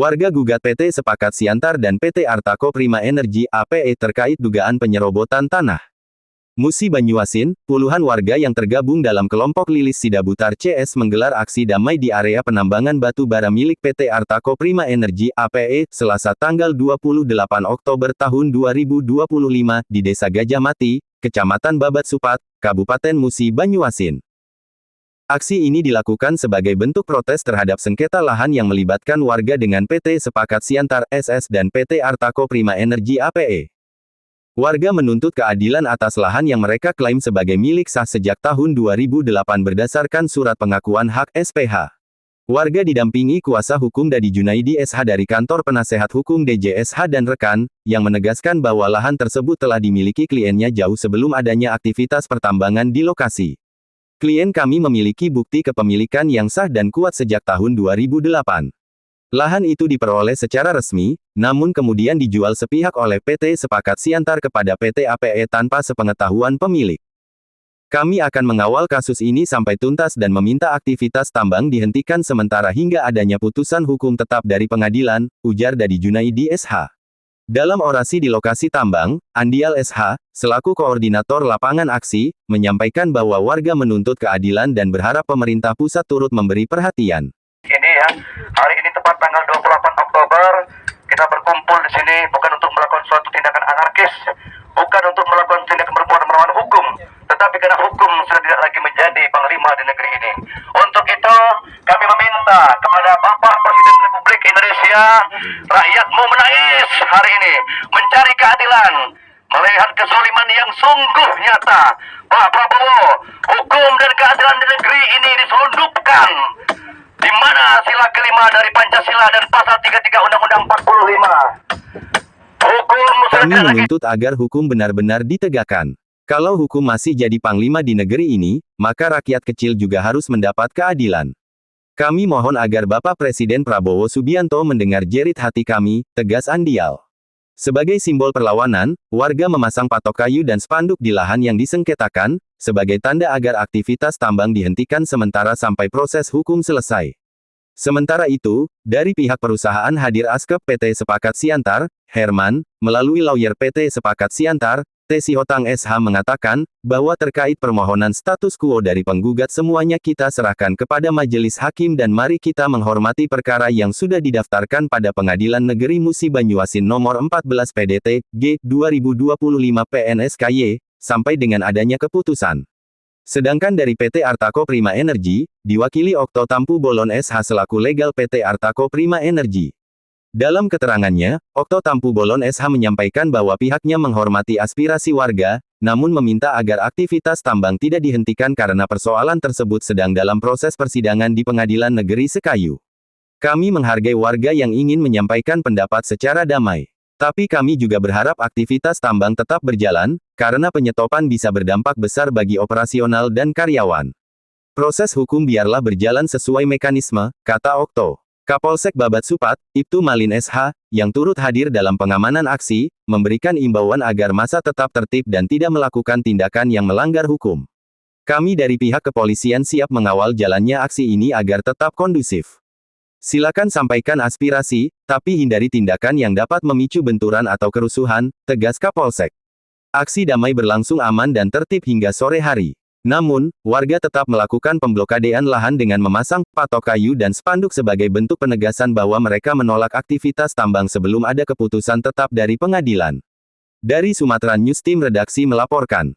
Warga gugat PT Sepakat Siantar dan PT Artako Prima Energi (APE) terkait dugaan penyerobotan tanah. Musi Banyuasin, puluhan warga yang tergabung dalam kelompok Lilis Sidabutar CS menggelar aksi damai di area penambangan batu bara milik PT Artako Prima Energi (APE), Selasa tanggal 28 Oktober tahun 2025 di Desa Gajah Mati, Kecamatan Babat Supat, Kabupaten Musi Banyuasin. Aksi ini dilakukan sebagai bentuk protes terhadap sengketa lahan yang melibatkan warga dengan PT Sepakat Siantar SS dan PT Artako Prima Energi (APE). Warga menuntut keadilan atas lahan yang mereka klaim sebagai milik sah sejak tahun 2008 berdasarkan surat pengakuan hak SPH. Warga didampingi kuasa hukum Dadi Junaidi SH dari Kantor Penasehat Hukum DJSH dan rekan, yang menegaskan bahwa lahan tersebut telah dimiliki kliennya jauh sebelum adanya aktivitas pertambangan di lokasi. Klien kami memiliki bukti kepemilikan yang sah dan kuat sejak tahun 2008. Lahan itu diperoleh secara resmi, namun kemudian dijual sepihak oleh PT Sepakat Siantar kepada PT APE tanpa sepengetahuan pemilik. Kami akan mengawal kasus ini sampai tuntas dan meminta aktivitas tambang dihentikan sementara hingga adanya putusan hukum tetap dari pengadilan, ujar Dadi Junaidi SH. Dalam orasi di lokasi tambang, Andial SH, selaku koordinator lapangan aksi, menyampaikan bahwa warga menuntut keadilan dan berharap pemerintah pusat turut memberi perhatian. Ini ya, hari ini tepat tanggal 28 Oktober, kita berkumpul di sini bukan untuk melakukan suatu tindakan anarkis, bukan untuk melakukan tindakan berbuat melawan hukum, tetapi karena hukum sudah tidak lagi menjadi panglima di negeri ini. Untuk itu, kami meminta kepada Bapak Presiden Republik Indonesia, rakyatmu menangis hari ini, mencari keadilan, melihat kezaliman yang sungguh nyata. Pak Prabowo, hukum dan keadilan di negeri ini diselundupkan, di mana sila kelima dari Pancasila dan pasal 33 Undang-Undang 45. Hukum Kami menuntut agar hukum benar-benar ditegakkan. Kalau hukum masih jadi panglima di negeri ini, maka rakyat kecil juga harus mendapat keadilan. Kami mohon agar Bapak Presiden Prabowo Subianto mendengar jerit hati kami, tegas Andial. Sebagai simbol perlawanan, warga memasang patok kayu dan spanduk di lahan yang disengketakan, sebagai tanda agar aktivitas tambang dihentikan sementara sampai proses hukum selesai. Sementara itu, dari pihak perusahaan hadir Askep PT Sepakat Siantar, Herman, melalui lawyer PT Sepakat Siantar, T. Sihotang SH mengatakan, bahwa terkait permohonan status quo dari penggugat semuanya kita serahkan kepada Majelis Hakim dan mari kita menghormati perkara yang sudah didaftarkan pada Pengadilan Negeri Musi Banyuasin nomor 14 PDT, G, 2025 PNSKY, sampai dengan adanya keputusan. Sedangkan dari PT Artako Prima Energi, diwakili Okto Tampu Bolon SH selaku legal PT Artako Prima Energi. Dalam keterangannya, Okto Tampu Bolon SH menyampaikan bahwa pihaknya menghormati aspirasi warga, namun meminta agar aktivitas tambang tidak dihentikan karena persoalan tersebut sedang dalam proses persidangan di Pengadilan Negeri Sekayu. Kami menghargai warga yang ingin menyampaikan pendapat secara damai. Tapi kami juga berharap aktivitas tambang tetap berjalan, karena penyetopan bisa berdampak besar bagi operasional dan karyawan. Proses hukum biarlah berjalan sesuai mekanisme, kata Okto. Kapolsek Babat Supat, Ibtu Malin SH, yang turut hadir dalam pengamanan aksi, memberikan imbauan agar massa tetap tertib dan tidak melakukan tindakan yang melanggar hukum. Kami dari pihak kepolisian siap mengawal jalannya aksi ini agar tetap kondusif. Silakan sampaikan aspirasi, tapi hindari tindakan yang dapat memicu benturan atau kerusuhan, tegas Kapolsek. Aksi damai berlangsung aman dan tertib hingga sore hari. Namun, warga tetap melakukan pemblokadean lahan dengan memasang patok kayu dan spanduk sebagai bentuk penegasan bahwa mereka menolak aktivitas tambang sebelum ada keputusan tetap dari pengadilan. Dari Sumatera News Tim Redaksi melaporkan.